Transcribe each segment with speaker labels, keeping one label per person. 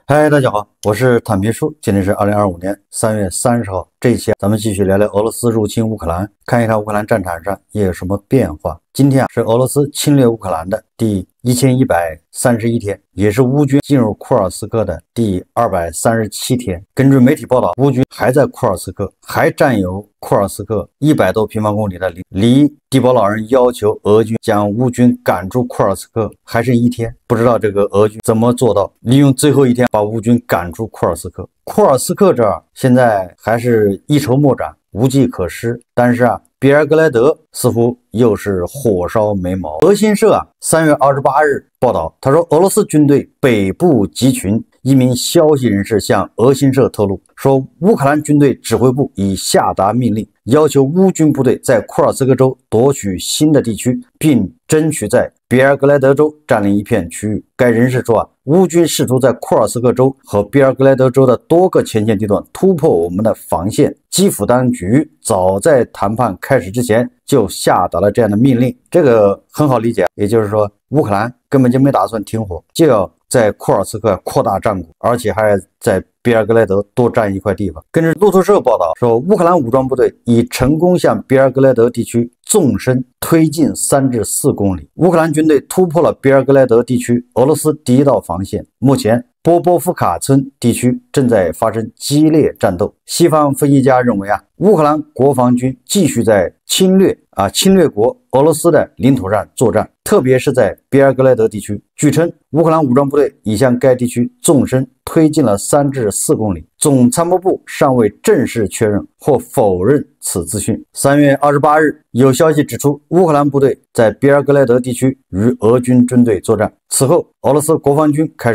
Speaker 1: 嗨，大家好，我是坦皮叔。今天是2025年3月30号，这一期咱们继续聊聊俄罗斯入侵乌克兰，看一看乌克兰战场上也有什么变化。今天是俄罗斯侵略乌克兰的第1131天，也是乌军进入库尔斯克的第237天。根据媒体报道，乌军还在库尔斯克，还占有库尔斯克100多平方公里的离地保老人要求俄军将乌军赶出库尔斯克还剩1天，不知道这个俄军怎么做到利用最后1天把乌军赶出库尔斯克。库尔斯克这儿现在还是一筹莫展，无计可施，但是比尔格莱德似乎又是火烧眉毛。俄新社3月28日报道，他说俄罗斯军队北部集群。一名消息人士向俄新社透露说，乌克兰军队指挥部已下达命令，要求乌军部队在库尔斯克州夺取新的地区，并争取在比尔格莱德州占领一片区域。该人士说乌军试图在库尔斯克州和比尔格莱德州的多个前线地段突破我们的防线。基辅当局早在谈判开始之前就下达了这样的命令，这个很好理解，也就是说乌克兰根本就没打算停火，就要在库尔斯克扩大战果，而且还在比尔格莱德多占一块地方。根据路透社报道说，乌克兰武装部队已成功向比尔格莱德地区纵深推进3至4公里。乌克兰军队突破了比尔格莱德地区俄罗斯第一道防线，目前波波夫卡村地区正在发生激烈战斗。西方分析家认为乌克兰国防军继续在侵略国俄罗斯的领土上作战，特别是在比尔格莱德地区。据称，乌克兰武装部队已向该地区纵深推进了3至4公里。总参谋部尚未正式确认或否认此资讯。3月28日，有消息指出，乌克兰部队在比尔格莱德地区与俄军军队作战。此后，俄罗斯国防军开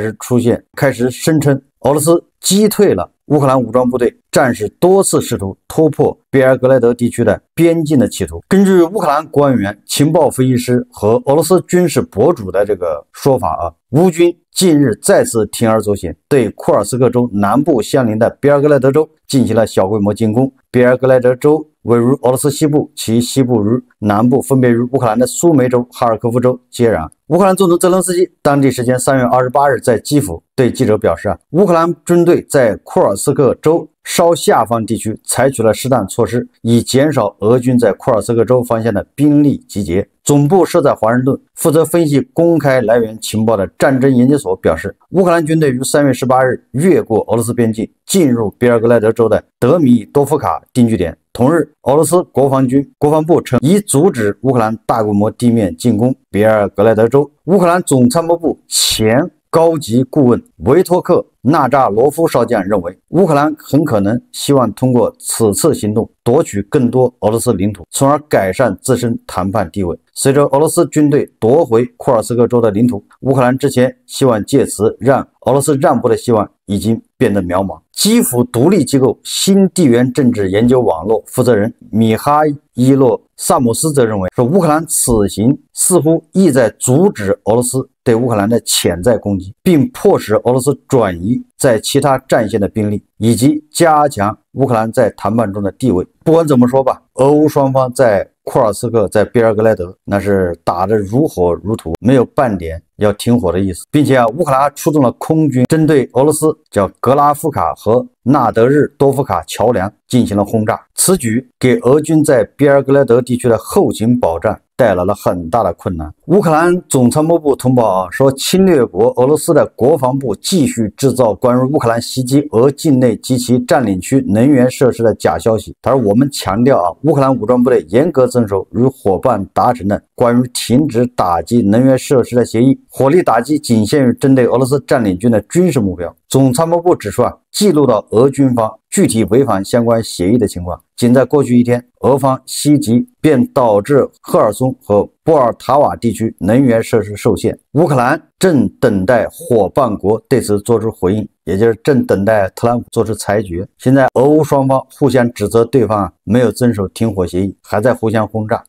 Speaker 1: 始声称俄罗斯击退了乌克兰武装部队战士多次试图突破比尔格莱德地区的边境的企图。根据乌克兰官员、情报分析师和俄罗斯军事博主的这个说法乌军近日再次铤而走险，对库尔斯克州南部相邻的比尔格莱德州进行了小规模进攻。比尔格莱德州位于俄罗斯西部，其西部与南部分别与乌克兰的苏梅州、哈尔科夫州接壤。乌克兰总统泽连斯基当地时间3月28日在基辅对记者表示乌克兰军队在库尔斯克州稍下方地区采取了适当措施，以减少俄军在库尔斯克州方向的兵力集结。总部设在华盛顿，负责分析公开来源情报的战争研究所表示，乌克兰军队于3月18日越过俄罗斯边境，进入比尔格莱德州的德米多夫卡定居点。同日，俄罗斯国防部称已阻止乌克兰大规模地面进攻比尔格莱德州。乌克兰总参谋部前高级顾问维托克·纳扎罗夫少将认为，乌克兰很可能希望通过此次行动夺取更多俄罗斯领土，从而改善自身谈判地位。随着俄罗斯军队夺回库尔斯克州的领土，乌克兰之前希望借此让俄罗斯让步的希望已经变得渺茫。基辅独立机构新地缘政治研究网络负责人米哈伊洛·萨姆斯则认为，说乌克兰此行似乎意在阻止俄罗斯对乌克兰的潜在攻击，并迫使俄罗斯转移在其他战线的兵力，以及加强乌克兰在谈判中的地位。不管怎么说吧，俄乌双方在库尔斯克、在比尔格莱德那是打得如火如荼，没有半点要停火的意思，并且乌克兰还出动了空军，针对俄罗斯叫格拉夫卡和纳德日多夫卡桥梁进行了轰炸。此举给俄军在比尔格莱德地区的后勤保障带来了很大的困难。乌克兰总参谋部通报说，侵略国俄罗斯的国防部继续制造关于乌克兰袭击俄境内及其占领区能源设施的假消息。他说，我们强调乌克兰武装部队严格遵守与伙伴达成的关于停止打击能源设施的协议，火力打击仅限于针对俄罗斯占领军的军事目标。总参谋部指出记录到俄军方具体违反相关协议的情况，仅在过去1天，俄方袭击便导致赫尔松和波尔塔瓦地区能源设施受限。乌克兰正等待伙伴国对此做出回应，也就是正等待特朗普做出裁决。现在俄乌双方互相指责对方没有遵守停火协议，还在互相轰炸。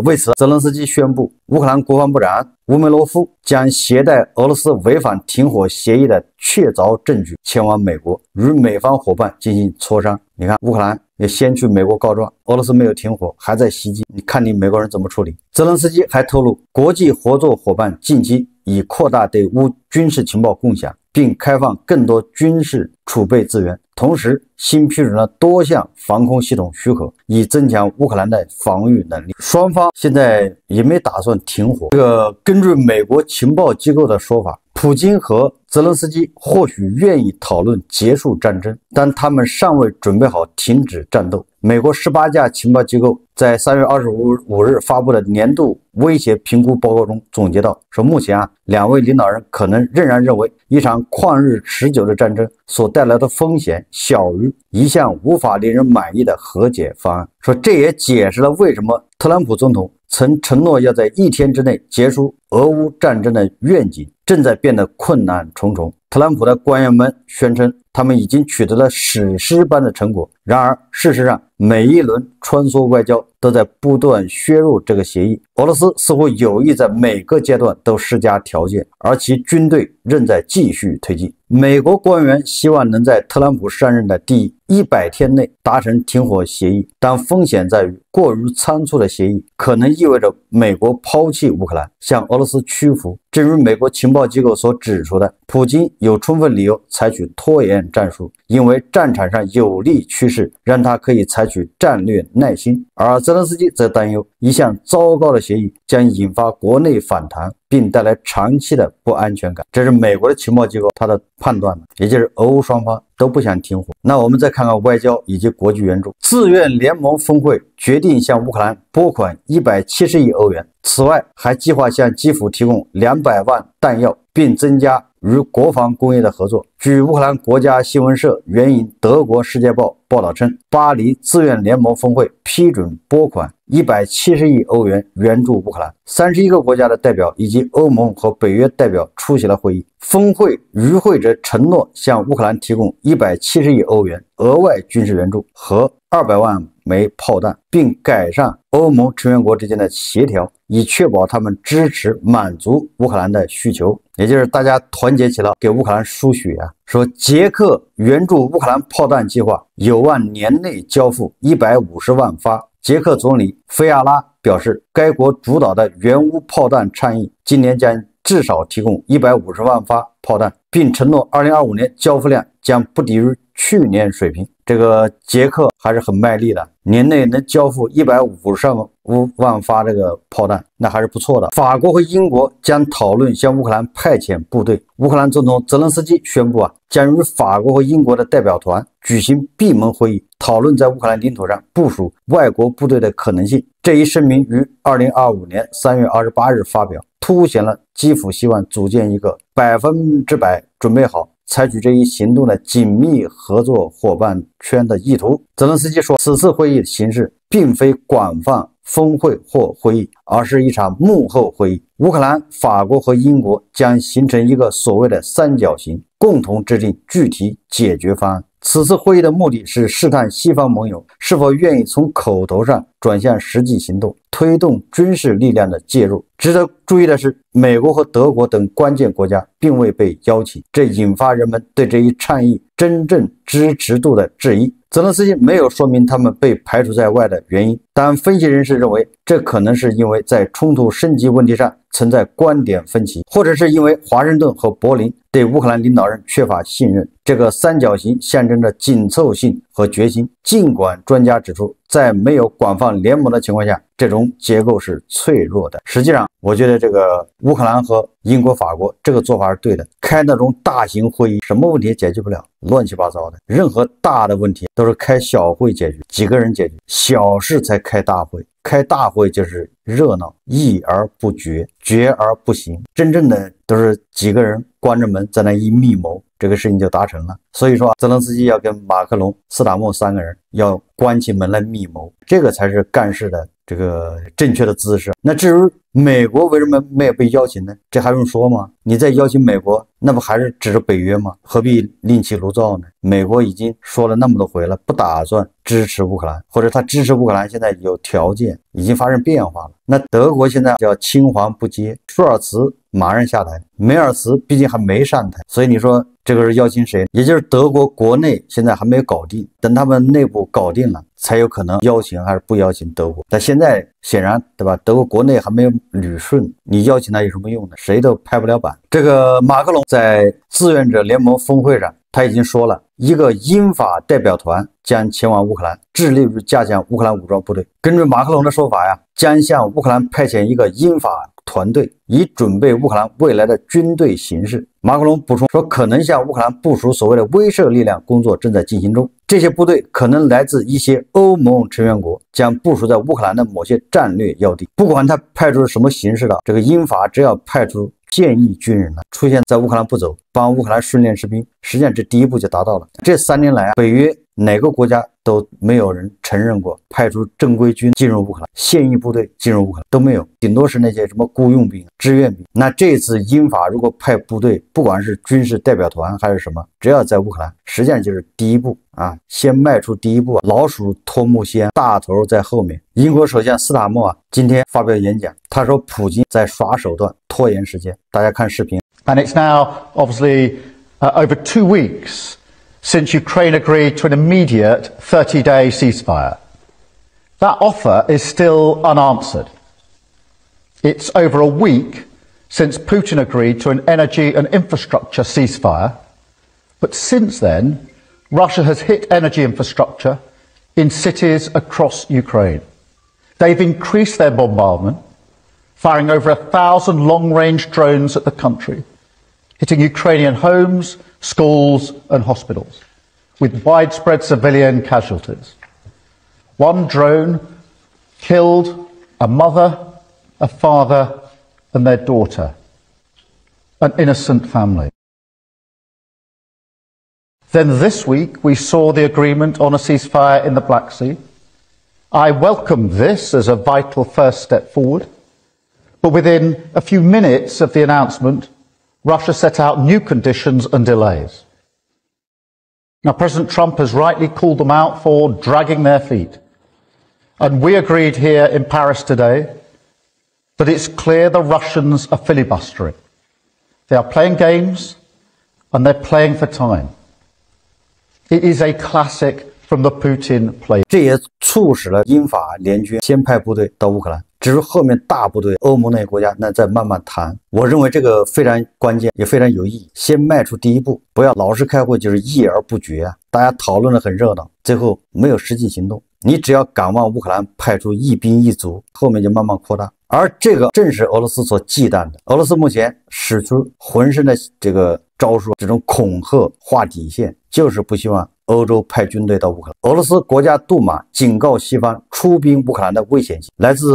Speaker 1: 为此，泽连斯基宣布，乌克兰国防部长乌梅罗夫将携带俄罗斯违反停火协议的确凿证据前往美国，与美方伙伴进行磋商。你看，乌克兰也先去美国告状，俄罗斯没有停火，还在袭击，你看你美国人怎么处理？泽连斯基还透露，国际合作伙伴近期以扩大对乌军事情报共享，并开放更多军事储备资源。同时，新批准了多项防空系统许可，以增强乌克兰的防御能力。双方现在也没打算停火。根据美国情报机构的说法，普京和泽连斯基或许愿意讨论结束战争，但他们尚未准备好停止战斗。美国18家情报机构在3月25日发布的年度威胁评估报告中总结到，说目前两位领导人可能仍然认为一场旷日持久的战争所带来的风险小于一项无法令人满意的和解方案。说这也解释了为什么特朗普总统曾承诺要在1天之内结束俄乌战争的愿景正在变得困难重重。特朗普的官员们宣称，他们已经取得了史诗般的成果。然而，事实上，每一轮穿梭外交都在不断削弱这个协议。俄罗斯似乎有意在每个阶段都施加条件，而其军队仍在继续推进。美国官员希望能在特朗普上任的第100天内达成停火协议，但风险在于过于仓促的协议可能意味着美国抛弃乌克兰，向俄罗斯屈服。正如美国情报机构所指出的，普京有充分理由采取拖延战术，因为战场上有利趋势让他可以采取战略耐心。而泽连斯基则担忧，一项糟糕的协议将引发国内反弹，并带来长期的不安全感。这是美国的情报机构他的判断，也就是俄乌双方都不想停火。那我们再看看外交以及国际援助。自愿联盟峰会决定向乌克兰拨款170亿欧元，此外还计划向基辅提供200万弹药，并增加与国防工业的合作。据乌克兰国家新闻社援引德国《世界报》报道称，巴黎自愿联盟峰会批准拨款170亿欧元援助乌克兰。31个国家的代表以及欧盟和北约代表出席了会议。峰会与会者承诺向乌克兰提供170亿欧元额外军事援助和200万枚炮弹，并改善欧盟成员国之间的协调，以确保他们支持满足乌克兰的需求。也就是大家团结起来给乌克兰输血说捷克援助乌克兰炮弹计划有望年内交付150万发。捷克总理菲亚拉表示，该国主导的援乌炮弹倡议今年将至少提供150万发炮弹，并承诺2025年交付量将不低于去年水平。这个捷克还是很卖力的，年内能交付150万发这个炮弹，那还是不错的。法国和英国将讨论向乌克兰派遣部队。乌克兰总统泽连斯基宣布将与法国和英国的代表团举行闭门会议，讨论在乌克兰领土上部署外国部队的可能性。这一声明于2025年3月28日发表，凸显了基辅希望组建一个100%准备好采取这一行动的紧密合作伙伴圈的意图。泽连斯基说，此次会议的形式并非广泛峰会或会议，而是一场幕后会议。乌克兰、法国和英国将形成一个所谓的三角形，共同制定具体解决方案。此次会议的目的是试探西方盟友是否愿意从口头上转向实际行动，推动军事力量的介入。值得注意的是，美国和德国等关键国家并未被邀请，这引发人们对这一倡议真正支持度的质疑。泽连斯基没有说明他们被排除在外的原因，但分析人士认为，这可能是因为在冲突升级问题上存在观点分歧，或者是因为华盛顿和柏林对乌克兰领导人缺乏信任。这个三角形象征着紧凑性和决心，尽管专家指出，在没有广泛联盟的情况下，这种结构是脆弱的。实际上，我觉得这个乌克兰和英国、法国这个做法是对的。开那种大型会议，什么问题也解决不了，乱七八糟的。任何大的问题都是开小会解决，几个人解决，小事才开大会。开大会就是热闹，议而不决，决而不行。真正的都是几个人关着门在那一密谋，这个事情就达成了。所以说，泽连斯基要跟马克龙、斯塔默3个人要关起门来密谋，这个才是干事的这个正确的姿势。那至于美国为什么没有被邀请呢？这还用说吗？你再邀请美国，那不还是指着北约吗？何必另起炉灶呢？美国已经说了那么多回了，不打算支持乌克兰，或者他支持乌克兰现在有条件，已经发生变化了。那德国现在叫青黄不接，舒尔茨马上下台，梅尔茨毕竟还没上台，所以你说这个是邀请谁？也就是德国国内现在还没有搞定，等他们内部搞定了，才有可能邀请还是不邀请德国。但现在显然，对吧？德国国内还没有捋顺，你邀请他有什么用呢？谁都拍不了板。这个马克龙在志愿者联盟峰会上，他已经说了，一个英法代表团将前往乌克兰，致力于加强乌克兰武装部队。根据马克龙的说法呀，将向乌克兰派遣一个英法团队，以准备乌克兰未来的军队形势。马克龙补充说，可能向乌克兰部署所谓的威慑力量工作正在进行中，这些部队可能来自一些欧盟成员国，将部署在乌克兰的某些战略要地。不管他派出什么形式的，这个英法只要派出现役军人呢，出现在乌克兰不走，帮乌克兰训练士兵，实际上这第一步就达到了。这3年来啊，北约哪个国家都没有人承认过派出正规军进入乌克兰，现役部队进入乌克兰都没有，顶多是那些什么雇佣兵、志愿兵。那这次英法如果派部队，不管是军事代表团还是什么，只要在乌克兰，实际上就是第一步啊，先迈出第一步。老鼠拖木先，大头在后面。英国首相斯塔默啊，今天发表演讲，他说普京在耍手段，拖延时间。大家看视频。
Speaker 2: And it's now obviously over 2 weeks since Ukraine agreed to an immediate 30-day ceasefire. That offer is still unanswered. It's over a week since Putin agreed to an energy and infrastructure ceasefire, but since then, Russia has hit energy infrastructure in cities across Ukraine. They've increased their bombardment, firing over 1,000 long-range drones at the country, hitting Ukrainian homes, schools and hospitals, with widespread civilian casualties. One drone killed a mother, a father and their daughter, an innocent family. Then this week we saw the agreement on a ceasefire in the Black Sea. I welcome this as a vital first step forward, but within a few minutes of the announcement, Russia set out new conditions and delays. Now, President Trump has rightly called them out for dragging their feet. And we agreed here in Paris today that it's clear the Russians are filibustering. They are playing games and they're playing for time. It is a classic from the Putin playbook.
Speaker 1: 这也促使了英法联军先派部队到乌克兰，只是后面大部队欧盟那些国家那再慢慢谈。我认为这个非常关键，也非常有意义。先迈出第一步，不要老是开会就是议而不决啊，大家讨论的很热闹，最后没有实际行动。你只要敢往乌克兰派出一兵一卒，后面就慢慢扩大。而这个正是俄罗斯所忌惮的。俄罗斯目前使出浑身的这个招数，这种恐吓、划底线，就是不希望欧洲派军队到乌克兰。俄罗斯国家杜马警告西方出兵乌克兰的危险性。来自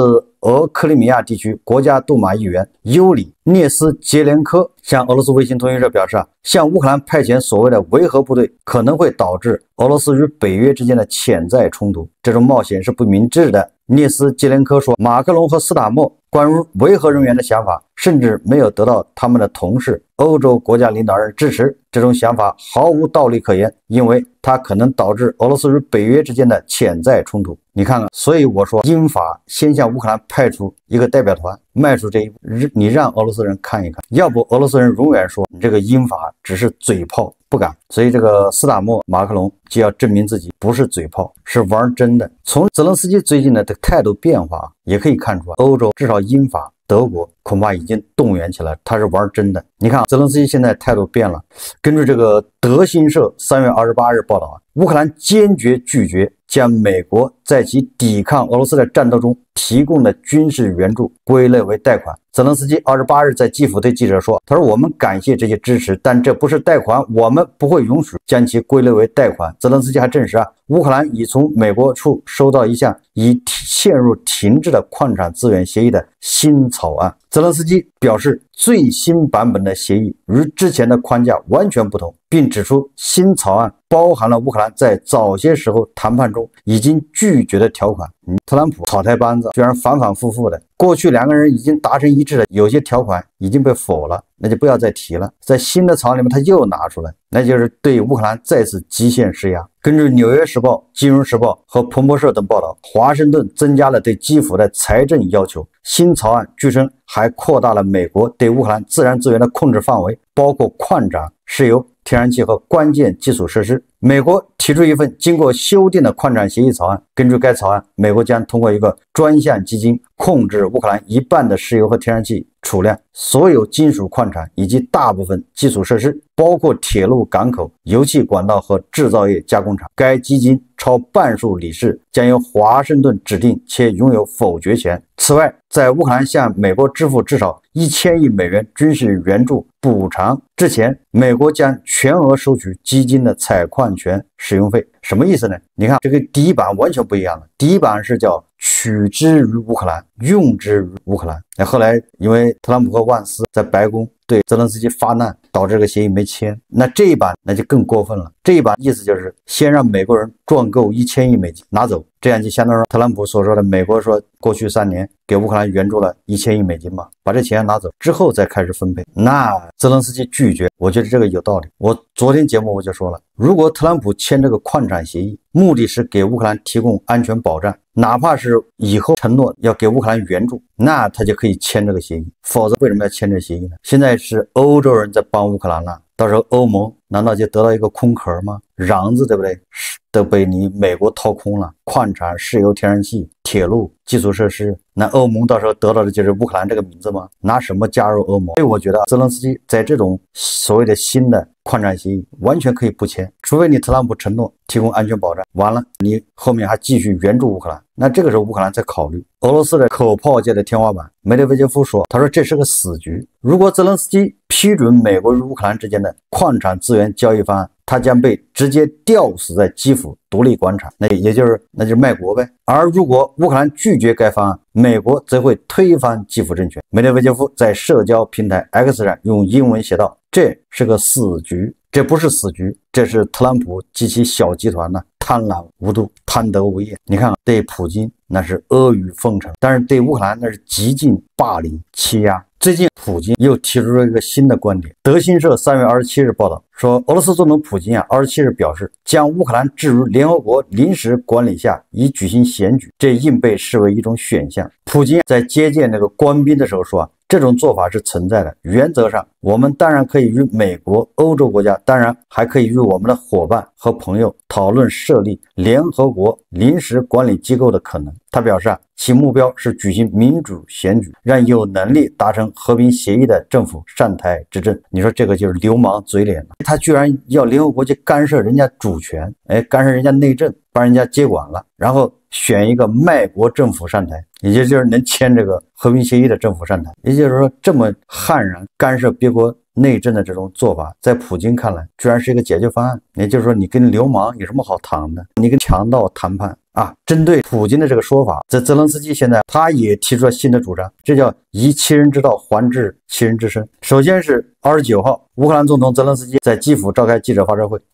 Speaker 1: 俄克里米亚地区国家杜马议员尤里涅斯杰连科向俄罗斯卫星通讯社表示，向乌克兰派遣所谓的维和部队可能会导致俄罗斯与北约之间的潜在冲突，这种冒险是不明智的。涅斯杰连科说，马克龙和斯塔默关于维和人员的想法甚至没有得到他们的同事欧洲国家领导人支持，这种想法毫无道理可言，因为它可能导致俄罗斯与北约之间的潜在冲突。你看看，所以我说英法先向乌克兰派出一个代表团，迈出这一步，你让俄罗斯人看一看，要不俄罗斯人永远说你这个英法只是嘴炮，不敢。所以这个斯塔默、马克龙就要证明自己不是嘴炮，是玩真的。从泽连斯基最近的态度变化也可以看出，欧洲至少英法、德国恐怕已经动员起来，他是玩真的。你看泽连斯基现在态度变了。根据这个德新社3月28日报道，乌克兰坚决拒绝将美国在其抵抗俄罗斯的战斗中提供的军事援助归类为贷款。泽连斯基28日在基辅对记者说，他说我们感谢这些支持，但这不是贷款，我们不会允许将其归类为贷款。泽连斯基还证实乌克兰已从美国处收到一项已陷入停滞的矿产资源协议的新草案。泽连斯基表示，最新版本的协议与之前的框架完全不同，并指出新草案包含了乌克兰在早些时候谈判中已经拒绝的条款。特朗普草台班子居然反反复复的，过去两个人已经达成一致的有些条款已经被否了，那就不要再提了。在新的草案里面他又拿出来，那就是对乌克兰再次极限施压。根据《纽约时报》、《金融时报》和彭博社等报道，华盛顿增加了对基辅的财政要求。新草案据称还扩大了美国对乌克兰自然资源的控制范围，包括矿产、石油、天然气和关键基础设施。美国提出一份经过修订的矿产协议草案，根据该草案，美国将通过一个专项基金控制乌克兰一半的石油和天然气储量、所有金属矿产以及大部分基础设施，包括铁路、港口、油气管道和制造业加工厂。该基金超半数理事将由华盛顿指定且拥有否决权。此外，在乌克兰向美国支付至少1000亿美元军事援助补偿之前，美国将全额收取基金的采矿权使用费。什么意思呢？你看这个第一版完全不一样了，第一版是叫取之于乌克兰，用之于乌克兰。那后来因为特朗普和万斯在白宫对泽连斯基发难，导致这个协议没签。那这一版那就更过分了，这一版意思就是先让美国人赚够1000亿美金拿走，这样就相当于特朗普所说的美国说过去3年给乌克兰援助了1000亿美金嘛，把这钱拿走之后再开始分配。那泽连斯基拒绝，我觉得这个有道理。我昨天节目我就说了，如果特朗普签这个矿产协议，目的是给乌克兰提供安全保障，哪怕是以后承诺要给乌克兰援助，那他就可以签这个协议。否则为什么要签这个协议呢？现在是欧洲人在帮乌克兰了，到时候欧盟难道就得到一个空壳吗？瓤子对不对？都被你美国掏空了，矿产、石油、天然气、铁路、基础设施，那欧盟到时候得到的就是乌克兰这个名字吗？拿什么加入欧盟？所以我觉得泽连斯基在这种所谓的新的矿产协议完全可以不签，除非你特朗普承诺提供安全保障，完了你后面还继续援助乌克兰，那这个时候乌克兰再考虑。俄罗斯的口炮界的天花板梅德韦杰夫说，他说这是个死局，如果泽连斯基批准美国与乌克兰之间的矿产资源交易方案，他将被直接吊死在基辅独立广场，那就是卖国呗。而如果乌克兰拒绝该方案，美国则会推翻基辅政权。梅德韦杰夫在社交平台 X 上用英文写道，这是个死局，这不是死局，这是特朗普及其小集团呢贪婪无度、贪得无厌。你看对普京那是阿谀奉承，但是对乌克兰那是极尽霸凌欺压。最近普京又提出了一个新的观点，德新社3月27日报道说，俄罗斯总统普京27日表示，将乌克兰置于联合国临时管理下以举行选举，这应被视为一种选项。普京在接见那个官兵的时候说，这种做法是存在的，原则上我们当然可以与美国、欧洲国家，当然还可以与我们的伙伴和朋友讨论设立联合国临时管理机构的可能。他表示其目标是举行民主选举，让有能力达成和平协议的政府上台执政。你说这个就是流氓嘴脸了，他居然要联合国去干涉人家主权，干涉人家内政，帮人家接管了，然后选一个卖国政府上台，也就是能签这个和平协议的政府上台。也就是说，这么悍然干涉别国内政的这种做法，在普京看来居然是一个解决方案。也就是说，你跟流氓有什么好谈的？你跟强盗谈判啊？针对普京的这个说法，在泽连斯基现在他也提出了新的主张，这叫以其人之道还治其人之身。首先是29号，乌克兰总统泽连斯基在基辅召开记者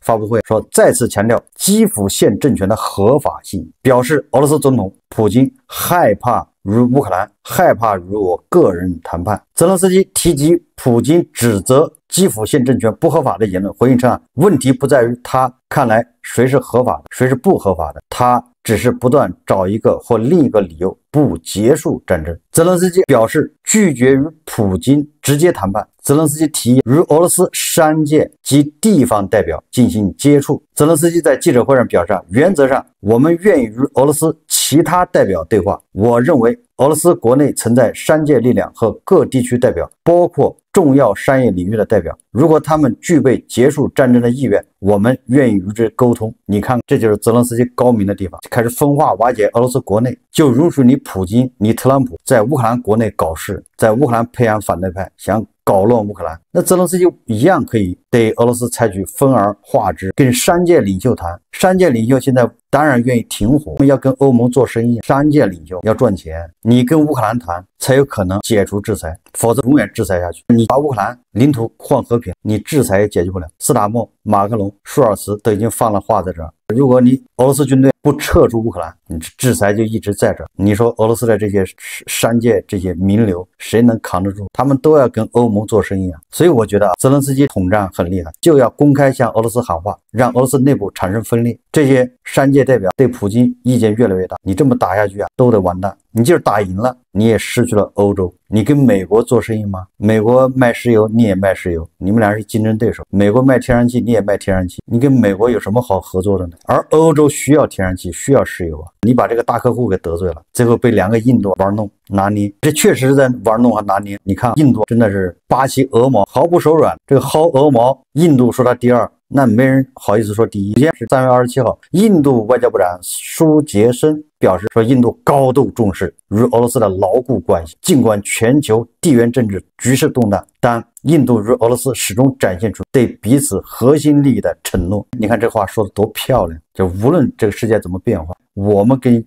Speaker 1: 发布会，说再次强调基辅现政权的合法性，表示俄罗斯总统普京害怕与乌克兰，害怕与我个人谈判。泽连斯基提及普京指责基辅现政权不合法的言论，回应称问题不在于他看来谁是合法的，谁是不合法的，他只是不断找一个或另一个理由不结束战争。泽连斯基表示拒绝与普京直接谈判。泽连斯基提议与俄罗斯商界及地方代表进行接触。泽连斯基在记者会上表示，原则上我们愿意与俄罗斯其他代表对话。我认为俄罗斯国内存在商界力量和各地区代表，包括重要商业领域的代表，如果他们具备结束战争的意愿，我们愿意与之沟通。你看，这就是泽连斯基高明的地方，开始分化瓦解俄罗斯国内，就允许你普京、你特朗普在乌克兰国内搞事，在乌克兰培养反对派，想搞乱乌克兰。那泽连斯基一样可以对俄罗斯采取分而化之，跟商界领袖谈。商界领袖现在当然愿意停火，要跟欧盟做生意，商界领袖要赚钱，你跟乌克兰谈才有可能解除制裁，否则永远制裁下去。你把乌克兰领土换和平，你制裁也解决不了。斯塔默、马克龙、舒尔茨都已经放了话在这儿，如果你俄罗斯军队不撤出乌克兰，你制裁就一直在这儿。你说俄罗斯的这些商界这些名流谁能扛得住？他们都要跟欧盟做生意啊。所以我觉得泽连斯基统战很厉害，就要公开向俄罗斯喊话，让俄罗斯内部产生分裂。这些商界代表对普京意见越来越大，你这么打下去啊，都得完蛋。你就是打赢了，你也失去了欧洲。你跟美国做生意吗？美国卖石油，你也卖石油，你们俩是竞争对手。美国卖天然气，你也卖天然气，你跟美国有什么好合作的呢？而欧洲需要天然气，需要石油啊，你把这个大客户给得罪了，最后被2个印度玩弄拿捏，这确实是在玩弄和拿捏。你看印度真的是拔起鹅毛，毫不手软。这个薅鹅毛，印度说他第2，那没人好意思说第1。今天是3月27号，印度外交部长苏杰生表示说，印度高度重视与俄罗斯的牢固关系，尽管全球地缘政治局势动荡，但印度与俄罗斯始终展现出对彼此核心利益的承诺。你看这话说的多漂亮，就无论这个世界怎么变化，我们跟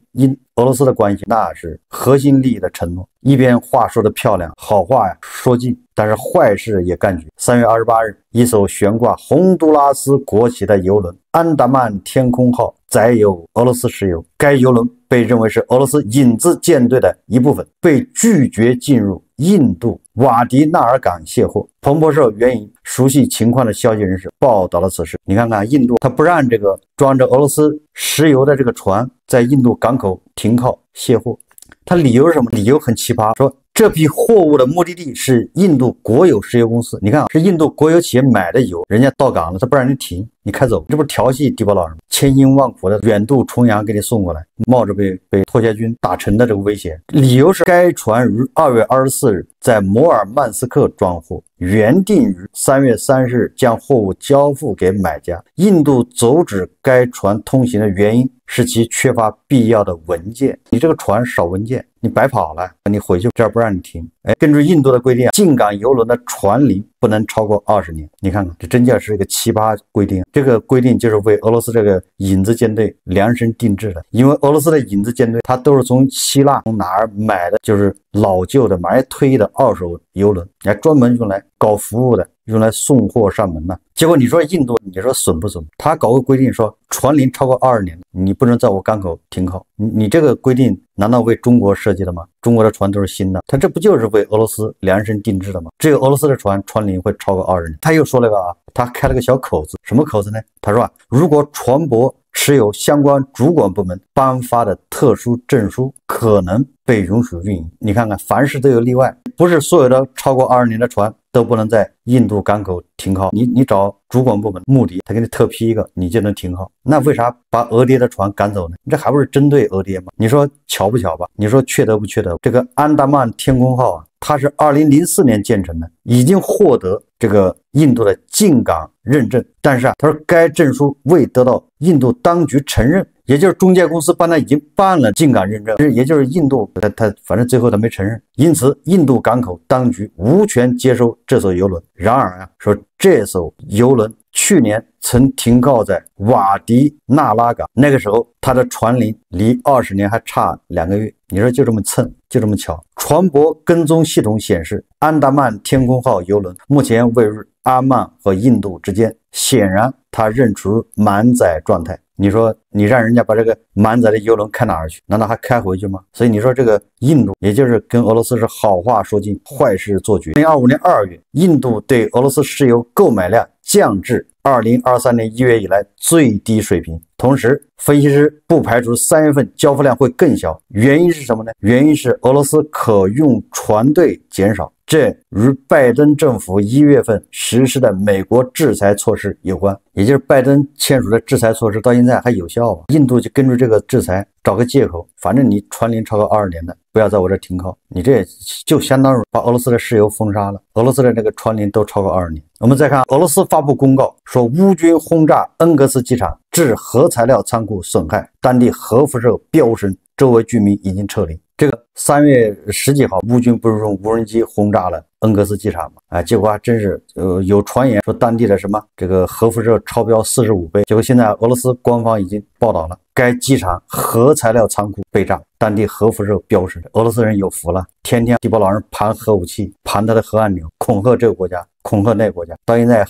Speaker 1: 俄罗斯的关系那是核心利益的承诺。一边话说的漂亮，好话呀说尽，但是坏事也干绝。3月28日，一艘悬挂洪都拉斯国旗的油轮安达曼天空号载有俄罗斯石油，该油轮被认为是俄罗斯影子舰队的一部分，被拒绝进入印度瓦迪纳尔港卸货。彭博社援引熟悉情况的消息人士报道了此事。你看看印度，他不让这个装着俄罗斯石油的这个船在印度港口停靠卸货，他理由是什么？理由很奇葩，说这批货物的目的地是印度国有石油公司。你看，是印度国有企业买的油，人家到港了，他不让人停，你开走，这不是调戏地包老人吗？千辛万苦的远渡重洋给你送过来，冒着被拖鞋军打沉的这个危险。理由是该船于2月24日在摩尔曼斯克装货，原定于3月30日将货物交付给买家。印度阻止该船通行的原因是其缺乏必要的文件。你这个船少文件，你白跑了，你回去这儿不让你停。根据印度的规定，进港油轮的船龄不能超过20年。你看看，这真叫是一个奇葩规定。这个规定就是为俄罗斯这个影子舰队量身定制的，因为俄罗斯的影子舰队它都是从希腊从哪儿买的，就是老旧的马上退役的2手油轮，还专门用来搞服务的，用来送货上门呢。结果你说印度，你说损不损？他搞个规定说船龄超过20年，你不能在我港口停靠。你这个规定难道为中国设计的吗？中国的船都是新的，他这不就是为俄罗斯量身定制的吗？只有俄罗斯的船龄会超过20年。他又说了个他开了个小口子，什么口子呢？他说如果船舶持有相关主管部门颁发的特殊证书，可能被允许运营。你看看，凡事都有例外，不是所有的超过20年的船都不能在印度港口停靠。你找主管部门目的，他给你特批一个，你就能停靠。那为啥把俄爹的船赶走呢？这还不是针对俄爹吗？你说巧不巧吧？你说缺德不缺德？这个安达曼天空号它是2004年建成的，已经获得这个印度的进港认证，但是他说该证书未得到印度当局承认，也就是中介公司帮他已经办了进港认证，也就是印度他反正最后他没承认，因此印度港口当局无权接收这艘油轮。然而说这艘油轮去年曾停靠在瓦迪纳拉港，那个时候它的船龄离20年还差2个月。你说就这么蹭，就这么巧。船舶跟踪系统显示，安达曼天空号油轮目前位于阿曼和印度之间，显然它仍处于满载状态。你说你让人家把这个满载的油轮开哪儿去？难道还开回去吗？所以你说这个印度也就是跟俄罗斯是好话说尽，坏事做绝。2025年2月，印度对俄罗斯石油购买量降至2023年1月以来最低水平。同时，分析师不排除3月份交付量会更小，原因是什么呢？原因是俄罗斯可用船队减少，这与拜登政府1月份实施的美国制裁措施有关，也就是拜登签署的制裁措施到现在还有效啊。印度就根据这个制裁找个借口，反正你船龄超过20年的不要在我这停靠，你这就相当于把俄罗斯的石油封杀了，俄罗斯的这个船龄都超过20年。我们再看俄罗斯发布公告说，乌军轰炸恩格斯机场，致核材料仓库损害，当地核辐射飙升，周围居民已经撤离。这个3月10几号，乌军不是用无人机轰炸了恩格斯机场吗？结果还真是有传言说当地的什么这个核辐射超标45倍，结果现在俄罗斯官方已经报道了，该机场核材料仓库被炸，当地核辐射飙升。俄罗斯人有福了，天天地包老人盘核武器，盘他的核按钮，恐吓这个国家，恐吓那个国家，到现在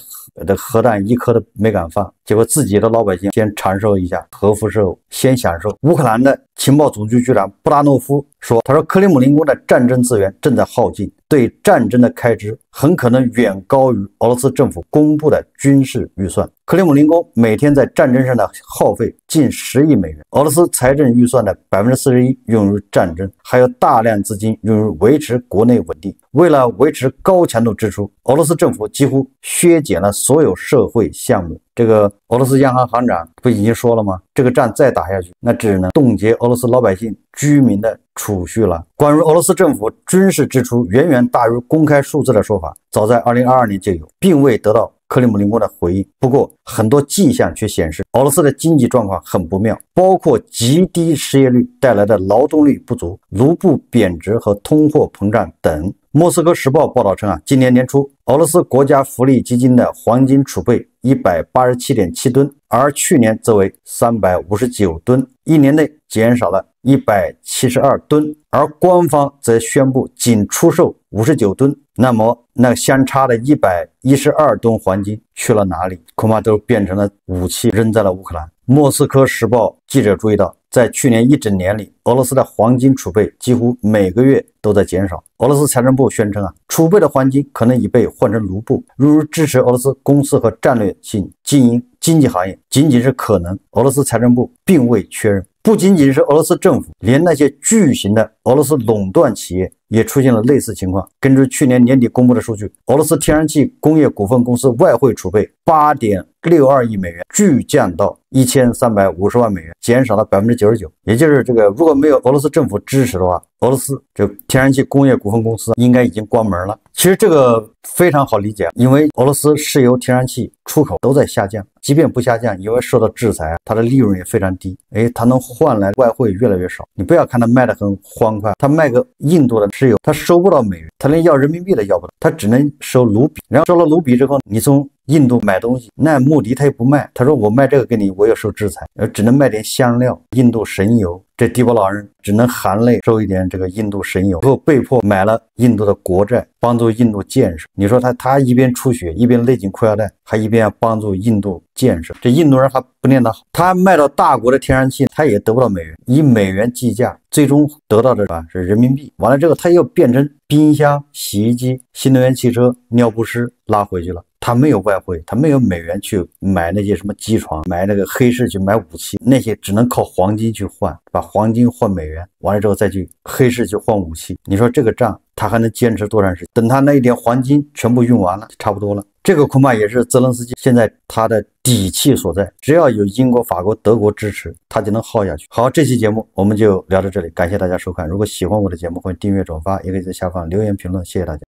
Speaker 1: 的核弹一颗都没敢放，结果自己的老百姓先尝受一下核辐射，先享受。乌克兰的情报总局局长布拉诺夫说，他说克里姆林宫的战争资源正在耗尽，对战争的开支很可能远高于俄罗斯政府公布的军事预算。克里姆林宫每天在战争上的耗费近10亿美元，俄罗斯财政预算的41%用于战争，还有大量资金用于维持国内稳定。为了维持高强度支出，俄罗斯政府几乎削减了所有社会项目。这个俄罗斯央行行长不已经说了吗？这个仗再打下去，那只能冻结俄罗斯老百姓居民的储蓄了。关于俄罗斯政府军事支出远远大于公开数字的说法，早在2022年就有，并未得到克里姆林宫的回应。不过，很多迹象却显示，俄罗斯的经济状况很不妙，包括极低失业率带来的劳动力不足、卢布贬值和通货膨胀等。莫斯科时报报道称今年年初，俄罗斯国家福利基金的黄金储备187.7吨，而去年则为359吨，一年内减少了172吨，而官方则宣布仅出售59吨。那么那相差的112吨黄金去了哪里？恐怕都变成了武器，扔在了乌克兰。莫斯科时报记者注意到，在去年一整年里，俄罗斯的黄金储备几乎每个月都在减少。俄罗斯财政部宣称储备的黄金可能已被换成卢布，用于支持俄罗斯公司和战略性经营经济行业，仅仅是可能，俄罗斯财政部并未确认。不仅仅是俄罗斯政府，连那些巨型的俄罗斯垄断企业也出现了类似情况。根据去年年底公布的数据，俄罗斯天然气工业股份公司外汇储备8.62亿美元，巨降到1350万美元，减少了99%。也就是如果没有俄罗斯政府支持的话，俄罗斯这天然气工业股份公司应该已经关门了。其实这个非常好理解，因为俄罗斯石油、天然气出口都在下降，即便不下降，因为受到制裁，它的利润也非常低，它能换来外汇越来越少。你不要看它卖得很欢快，它卖个印度的石油，它收不到美元，它连要人民币都要不到，它只能收卢比，然后收了卢比之后，你从印度买东西，那穆迪他也不卖，他说我卖这个给你，我也受制裁，只能卖点香料、印度神油。这低保老人只能含泪收一点这个印度神油，最后被迫买了印度的国债，帮助印度建设。你说他一边出血，一边勒紧裤腰带，还一边要帮助印度建设。这印度人还不念他好，他卖到大国的天然气，他也得不到美元，以美元计价，最终得到的是人民币。完了之后，他又变成冰箱、洗衣机、新能源汽车、尿不湿拉回去了。他没有外汇，他没有美元去买那些什么机床，买那个黑市去买武器，那些只能靠黄金去换，把黄金换美元，完了之后再去黑市去换武器。你说这个仗他还能坚持多长时间？等他那一点黄金全部用完了，差不多了。这个恐怕也是泽连斯基现在他的底气所在，只要有英国、法国、德国支持，他就能耗下去。好，这期节目我们就聊到这里，感谢大家收看。如果喜欢我的节目，欢迎订阅、转发，也可以在下方留言评论，谢谢大家。